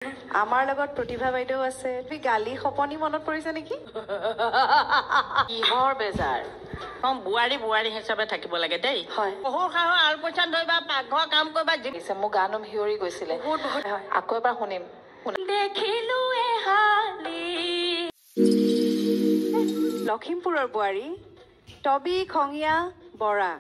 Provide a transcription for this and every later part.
আমাৰ লগত প্ৰতিভা বাইদেউ আছে। তুমি গালি সপনি মনত পৰিছে নেকি? কিহৰ বেজাৰ? বোৱাৰী বোৱাৰী হিচাপে থাকিব লাগে দেই। হয়। শহুৰ শাহুৰ আলপৈচান ধৰিবা, পাকঘৰ কাম কৰিবা। মোৰ গান হিয়ৰি গৈছিলে। আকৌ এবাৰ শুনিম। দেখিলো লখিমপুৰৰ বোৱাৰী টবি খঙীয়া বৰা।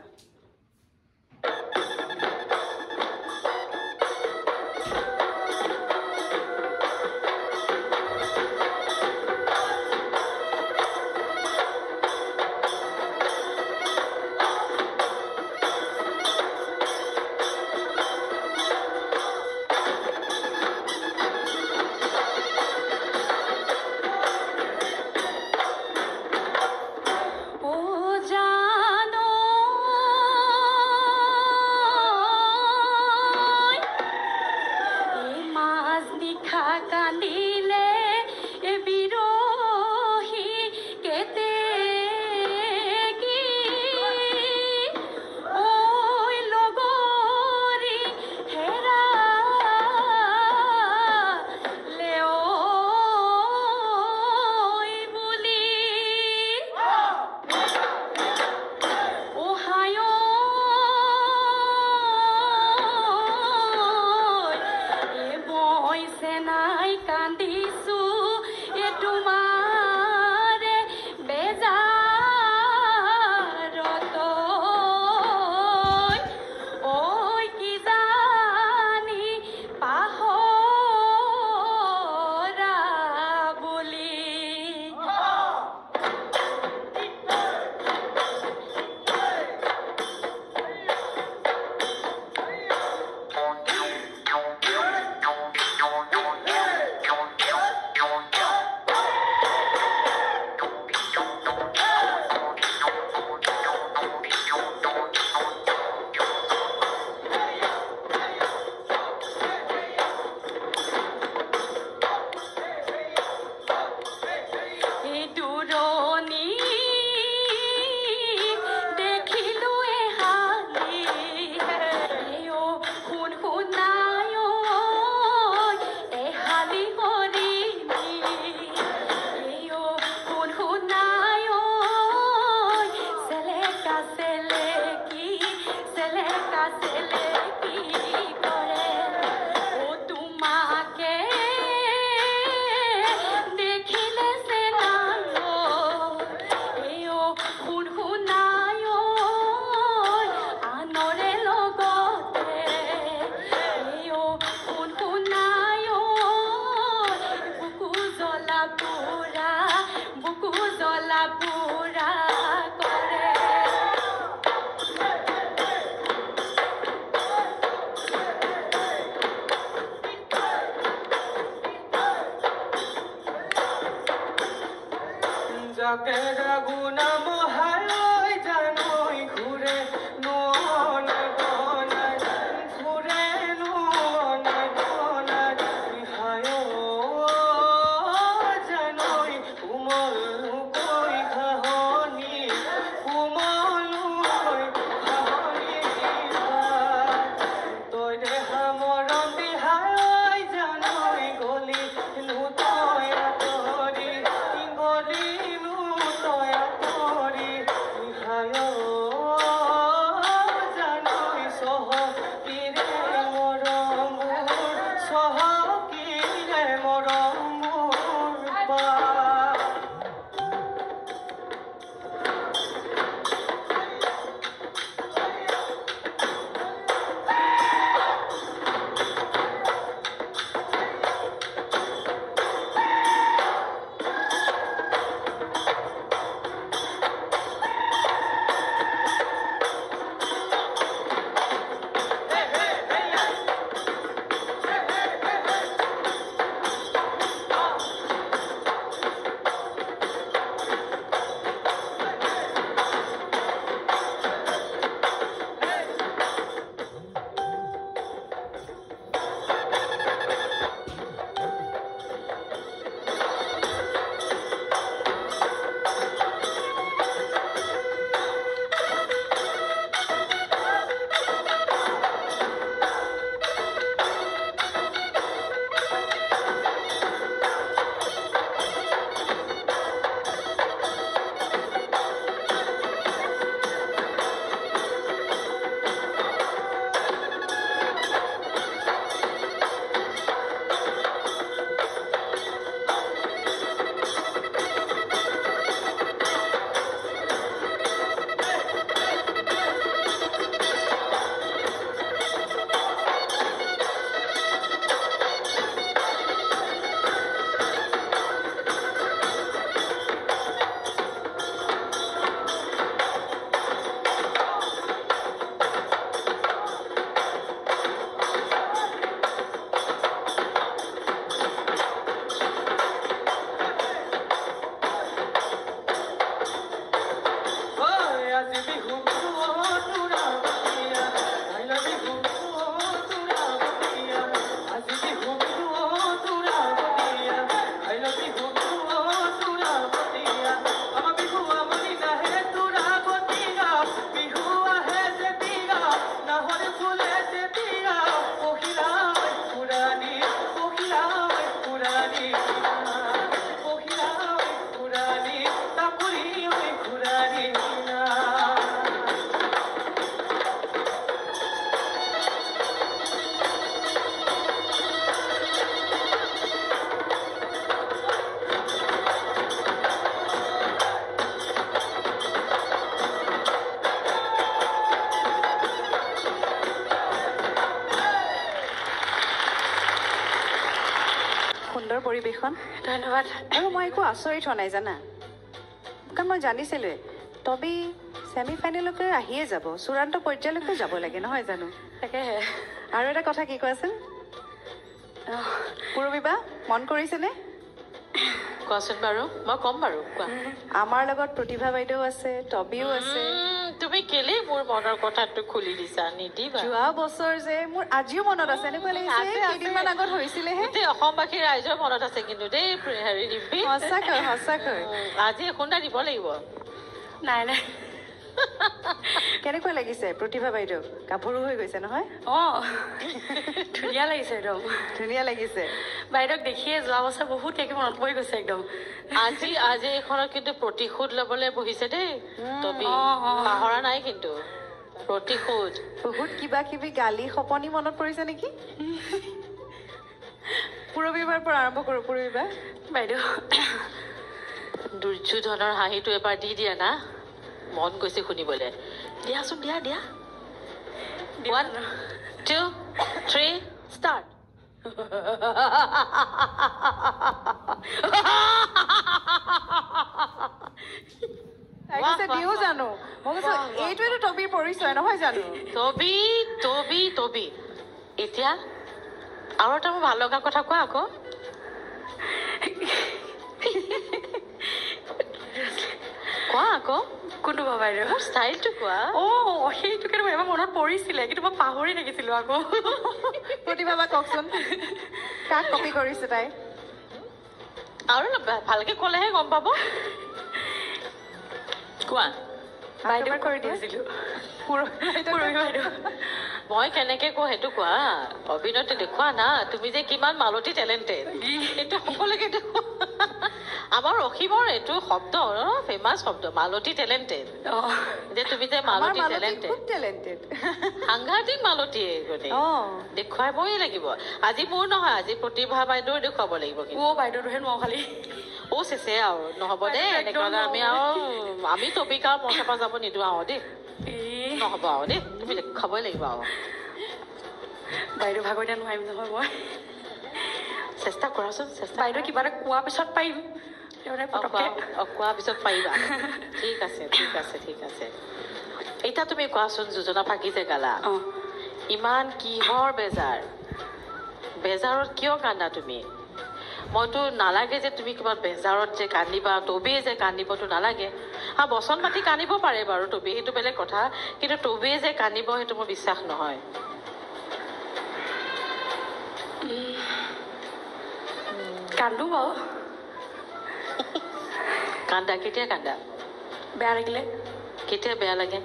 সুন্দৰ পৰিৱেশন ধন্যবাদ আৰু মই একো আচৰিত হোৱা নাই জানা কাৰণ মই জানিছিলোৱে তবি ছেমি ফাইনেললৈকে আহিয়ে যাব চূড়ান্ত পৰ্যায়লৈকে যাব লাগে নহয় জানো তাকেহে আৰু এটা কথা কি কোৱাচোন পুৰবী বা মন কৰিছেনে কোৱাচোন বাৰু মই ক'ম বাৰু কোৱা আমাৰ লগত প্ৰতিভা বাইদেউ আছে টবিও আছে তুমি কেলে মোৰ মনৰ কথাটো খুলি দিছা নিদিবা যোৱা বছৰ যে মোৰ আজিও মনত আছে এনেকুৱা লাগিছে কেইদিনমান আগত হৈছিলেহে গোটেই অসমবাসীৰ ৰাইজৰ মনত আছে কিন্তু দেই হেৰি ৰিম্পী সঁচাকৈ সঁচাকৈ আজি এখুন্দা দিব লাগিব নাই নাই কেনেকুৱা লাগিছে প্ৰতিভা বাইদেউ গাভৰু হৈ গৈছে নহয় অঁ ধুনীয়া লাগিছে একদম ধুনীয়া লাগিছে বাইদেউক দেখিয়ে যোৱা বছৰ বহুত একে মনত পৰি গৈছে একদম আজি এইখনত কিন্তু প্ৰতিশোধ ল'বলৈ বহিছে দেই তবি পাহৰা নাই কিন্তু প্ৰতিশোধ বহুত কিবা কিবি গালি সপনি মনত পৰিছে নেকি পুৰবীবাৰ পৰা আৰম্ভ কৰোঁ পুৰবীবা বাইদেউ দুৰ্যোধনৰ হাঁহিটো এবাৰ দি দিয়া না মন গৈছে শুনিবলৈ দিয়াচোন দিয়া 1 2 3 ষ্টাৰ্ট দিও জানো মই কৈছো এইটোৱেতো টবিৰ পৰিচয় নহয় জানো তবি এতিয়া আৰু এটা মোৰ ভাল লগা কথা কোৱা আকৌ কোৱা আকৌ কোনটো বা বাইদেউ মোৰ ষ্টাইলটো কোৱা অঁ সেইটোকে এবাৰ মনত পৰিছিলে কিন্তু মই পাহৰি থাকিছিলো আকৌ প্ৰতিভা বা কওকচোন কাক কপি কৰিছে তাই আৰু ভালকে ক'লেহে গম পাব কোৱা বাইদেউ কৰি দিছিলো বাইদেউ মই কেনেকে কওঁ সেইটো কোৱা অভিনয়টো দেখুওৱা না তুমি যে কিমান মালতী টেলেণ্টেড এইটো সকলোকে দেখুওৱা আমাৰ অসীমৰ এইটো শব্দ ফেমাছ শব্দ মালতী টেলেণ্টেড যে তুমি যে মালতী টেলেণ্টেড সাংঘাতিক মালতী দেখুৱাবই লাগিব আজি মোৰ নহয় আজি প্ৰতিভা বাইদেউ দেখুৱাব লাগিব কিন্তু বাইদেউটোহে নোৱাৰো খালি চেচে আৰু নহ'ব দেই এনেকুৱা আমি টপিক আৰু মঞ্চৰ পৰা যাব নিদিওঁ আৰু দেই নহ'ব আৰু দেই তুমি খাবই লাগিব আৰু বাইদেউ ভাগৰ দিয়া নোৱাৰিম নহয় মই চেষ্টা কৰাচোন বাইদেউ কিবা এটা কোৱাৰ পিছত পাৰিম কোৱাৰ পিছত পাৰিবা ঠিক আছে এতিয়া তুমি কোৱাচোন যোজনা ফাঁকি যে গালা ইমান কিহৰ বেজাৰত কিয় কান্দা তুমি মইতো নালাগে যে তুমি কিবা বেজাৰত যে কান্দিবা টবিয়ে যে কান্দিবতো নালাগে বচন পাতি কান্দিব পাৰে বাৰু টবি সেইটো বেলেগ কথা কিন্তু টবিয়ে যে কান্দিব সেইটো মোৰ বিশ্বাস নহয় কান্দো বাৰু কেতিয়া কান্দা বেয়া লাগিলে কেতিয়া বেয়া লাগে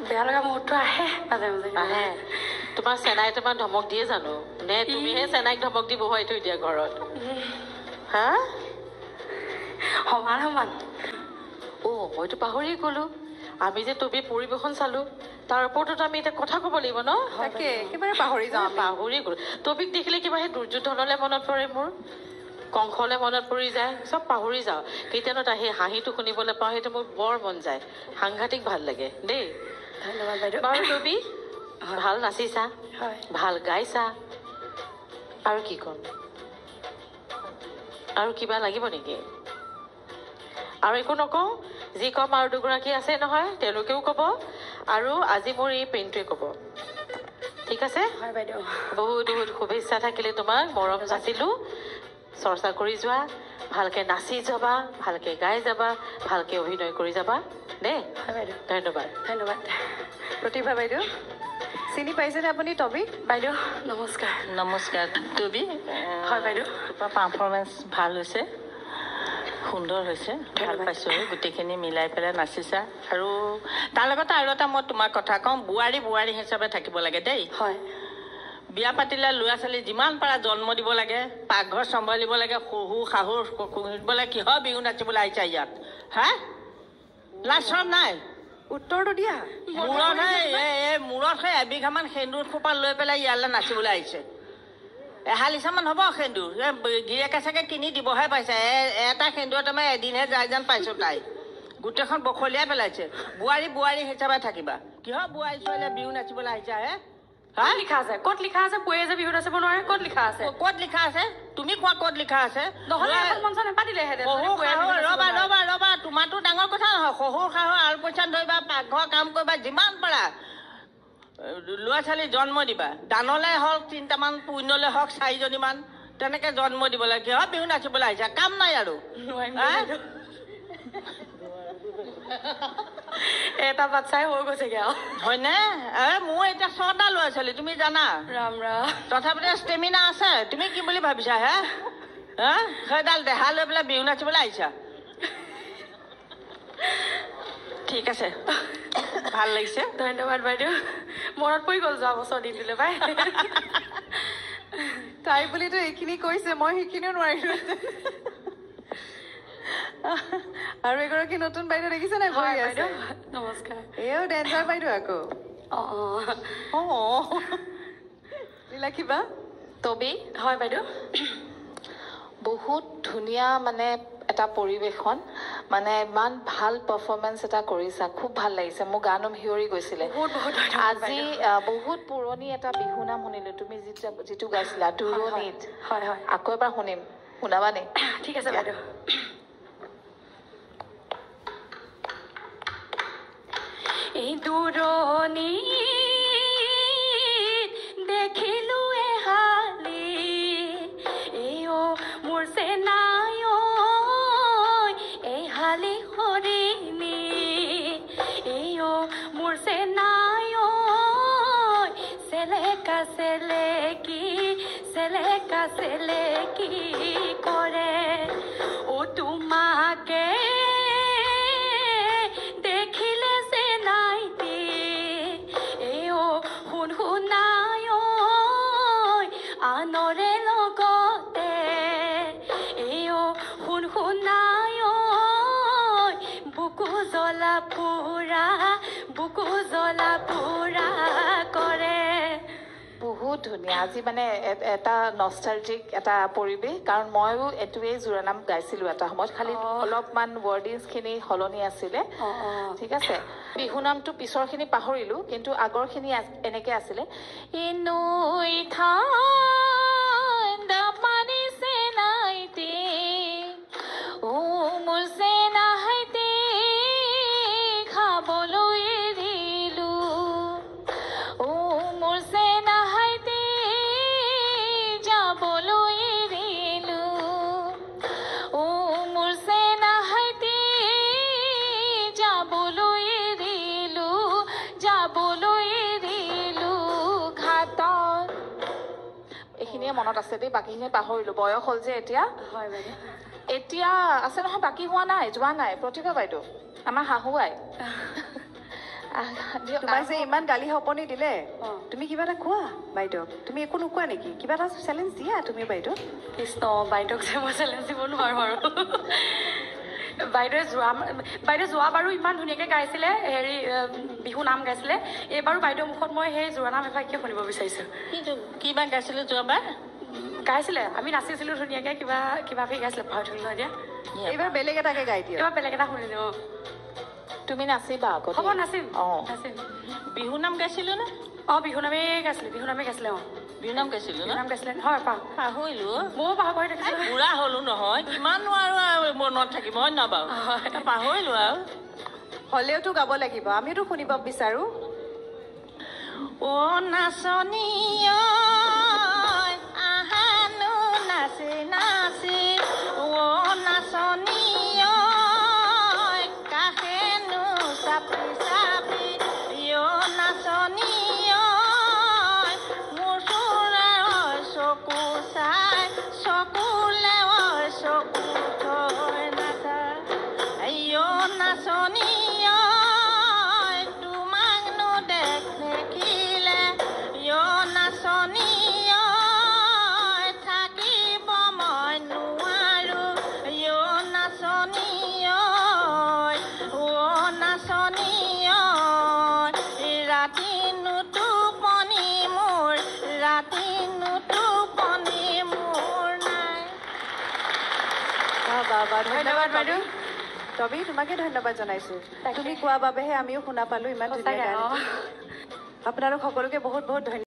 বেয়া লগা মুহূৰ্ত আহে মাজে আহে তোমাৰ চেনাই তোমাৰ ধমক দিয়ে জানো নে তুমিহে চেনাইক ধমক দি বহুৱাই থৈ দিয়া ঘৰত হা সমান মইতো পাহৰিয়ে গ'লো আমি যে টবি পৰিৱেশন চালো তাৰ ওপৰতো আমি এতিয়া কথা ক'ব লাগিব ন তাকে একেবাৰে পাহৰি গ'লো টবিক দেখিলে কিবা সেই দুৰ্যোধনলৈ মনত পৰে মোৰ কংসলৈ মনত পৰি যায় চব পাহৰি যাওঁ কেতিয়ানো সেই হাঁহিটো শুনিবলৈ পাওঁ সেইটো মোৰ বৰ মন যায় সাংঘাতিক ভাল লাগে দেই ধন্যবাদ বাইদেউ বাৰু টবি ভাল নাচিছা ভাল গাইছা আৰু কি ক'ম আৰু কিবা লাগিব নেকি আৰু একো নকওঁ যি ক'ম আৰু দুগৰাকী আছে নহয় তেওঁলোকেও ক'ব আৰু আজি মোৰ এই পেইনটোৱে ক'ব ঠিক আছে বাইদেউ বহুত শুভেচ্ছা থাকিলে তোমাক মৰম যাচিলোঁ চৰ্চা কৰি যোৱা ভালকে নাচি যাবা ভালকে গাই যাবা ভালকে অভিনয় কৰি যাবা দেই ধন্যবাদ প্ৰতিভা বাইদেউ চিনি পাইছেনে আপুনি টবি বাইদেউ নমস্কাৰ টবি হয় বাইদেউ তোমাৰ পাৰফৰ্মেঞ্চ ভাল হৈছে সুন্দৰ হৈছে ভাল পাইছোঁ গোটেইখিনি মিলাই পেলাই নাচিছা আৰু তাৰ লগতে আৰু এটা মই তোমাক কথা কওঁ বোৱাৰী হিচাপে থাকিব লাগে দেই হয় বিয়া পাতিলে ল'ৰা ছোৱালী যিমান পাৰা জন্ম দিব লাগে পাকঘৰ চম্ভালিব লাগে শহু শাহুৰ দিব লাগে কিহৰ বিহু নাচিবলৈ আহিছা ইয়াত হা লাজ চৰম নাই উত্তৰটো দিয়া মূৰত সেই এবিঘামান সেন্দুৰ খোপা লৈ পেলাই ইয়ালৈ নাচিবলৈ আহিছে এহালিচামান হ'ব সেন্দুৰ গিৰিয়েকে চাগে কিনি দিবহে পাইছে এটা সেন্দুৰ তোমাৰ এদিনহে যাই যেন পাইছো তাই গোটেইখন বখলিয়াই পেলাইছে বোৱাৰী হিচাপে থাকিবা কিহৰ বোৱাৰী ছোৱালীয়ে বিহু নাচিবলৈ আহিছা হে লিখা আছে ক'ত লিখা আছে পুৱে যে বিহু নাচিব নোৱাৰে ক'ত লিখা আছে তুমি তুমি কোৱা ক'ত লিখা আছে নহ'লে এখন মঞ্চ নেপাতিলেহেঁতেন ৰবা তোমাৰতো ডাঙৰ কথা নহয় শহুৰ শাহুৰ আল পইচা ধৰিবা পাকঘৰ কাম কৰিবা যিমান পাৰা ল'ৰা ছোৱালী জন্ম দিবা দানলে হওক 3টামান পুণ্যলে হওক 4জনীমান তেনেকে জন্ম দিব লাগে কিয় বিহু নাচিবলৈ আহিছা কাম নাই আৰু এটা বাচ্চাই হৈ গৈছেগে আৰু হয়নে মোৰ এতিয়া 6টা ল'ৰা ছোৱালী তুমি জানা ৰাম ৰাম তথাপিতো ষ্টেমিনা আছে তুমি কি বুলি ভাবিছা সেইডাল দেহা লৈ পেলাই বিহু নাচিবলৈ আহিছা ঠিক আছে ভাল লাগিছে ধন্যবাদ বাইদেউ মনত পৰি গ'ল যোৱা বছৰ দিনটোলৈ পাই তাই বুলিতো এইখিনি কৈছে মই সেইখিনিও নোৱাৰিলো আৰু এগৰাকী নতুন বাইদেউ দেখিছে নাই বহি আছে নমস্কাৰ এও ডেঞ্জাৰ বাইদেউ আকৌ লীলা কিবা তবি হয় বাইদেউ বহুত ধুনীয়া মানে এটা পৰিৱেশন মানে ইমান ভাল পাৰফৰ্মেঞ্চ এটা কৰিছা খুব ভাল লাগিছে মোৰ গান হিয়ৰি গৈছিলে আজি বহুত পুৰণি এটা বিহু নাম শুনিলো তুমি যিটো গাইছিলা দূৰণিত হয় হয় আকৌ এবাৰ শুনিম শুনাবা নে ঠিক আছে বাইদেউ এই দূৰণিত দেখিলো এহালি এও মোৰ চেনাই এহালি হৰিণী এও মোৰ চেনাই চেলেকা চেলেকি কৰে ও তোমাকে দেখিলে চেনাইতি এও শুনাই আনৰে লগতে এও শুনাই বুকু জ্বলা পোৰা কৰে বহুত ধুনীয়া আজি মানে এটা নষ্টালজিক এটা পৰিৱেশ কাৰণ ময়ো এইটোৱেই জোৰানাম গাইছিলোঁ এটা সময়ত খালি অলপমান ৱৰ্ডিংছখিনি সলনি আছিলে ঠিক আছে বিহু নামটো পিছৰখিনি পাহৰিলোঁ কিন্তু আগৰখিনি এনেকৈ আছিলে ইনৈ ঠাণ্ডা পানী চেনাইতি ও মোৰ চেনাইতি খাবলৈ দিলো ও মোৰ চেনাইতি যাবলৈ দিলো ও মোৰ চেনাইতি যাবলৈ দিলো ঘাটত এইখিনিয়ে মনত আছে দেই বাকীখিনি পাহৰিলোঁ বয়স হ'ল যে এতিয়া হয় বাইদেউ এতিয়া আছে নহয় বাকী হোৱা নাই যোৱা নাই প্ৰতিভা বাইদেউ আমাৰ শাহুৱাই তোমাক যে ইমান গালি সপনি দিলে তুমি কিবা এটা কোৱা বাইদেউক তুমি একো নোকোৱা নেকি কিবা এটা চেলেঞ্জ দিয়া তুমি বাইদেউ কৃষ্ণ বাইদেউক যে মই চেলেঞ্জ দিব নোৱাৰো আৰু বাইদেৱে যোৱা বাৰু ইমান ধুনীয়াকৈ গাইছিলে হেৰি বিহু নাম গাইছিলে এইবাৰো বাইদেউ মুখত মই সেই জোৰানাম এভাগকে শুনিব বিচাৰিছোঁ কিবা গাইছিলে যোৱাবাৰ গাইছিলে আমি নাচিছিলোঁ ধুনীয়াকৈ কিবা গাইছিলে পাহৰি থাকিলোঁ এতিয়া এইবাৰ বেলেগ এটাকে গাই দিয়া এইবাৰ বেলেগ এটা শুনিলোঁ তুমি নাচিবা আকৌ হ'ব নাচিম নাচিম বিহু নাম গাইছিলো নে বিহু নামেই গাইছিলে বিহু নাম গাইছিলো নাম গাইছিলে হয় পাহৰিলো ময়ো পাহৰি থাকিছিলোঁ বুঢ়া হলো নহয় কিমাননো আৰু মনত থাকিব হয় নহয় বাৰু পাহৰিলো আৰু হ'লেওতো গাব লাগিব আমিতো শুনিব বিচাৰো ও নাচনী আহানো নাচি নাচি ও নাচনী কাষেনো চাপি চাপি ইয় নাচনী মোৰ চোৰাৰ চকু চাই চকুলে চকু থৈ নাচা ইয় নাচনী তোমাকনো দেখিলে ইয় নাচনী থাকিব মই নোৱাৰো ইয় নাচনী নাচনী ৰাতিনো টোপনি মোৰ নাই ধন্যবাদ বাইদেউ তবে তোমাকে ধন্যবাদ জনাইছো তুমি কোৱাৰ বাবেহে আমিও শুনা পালো ইমান ধুনীয়া গান আপোনালোক সকলোকে বহুত বহুত ধন্যবাদ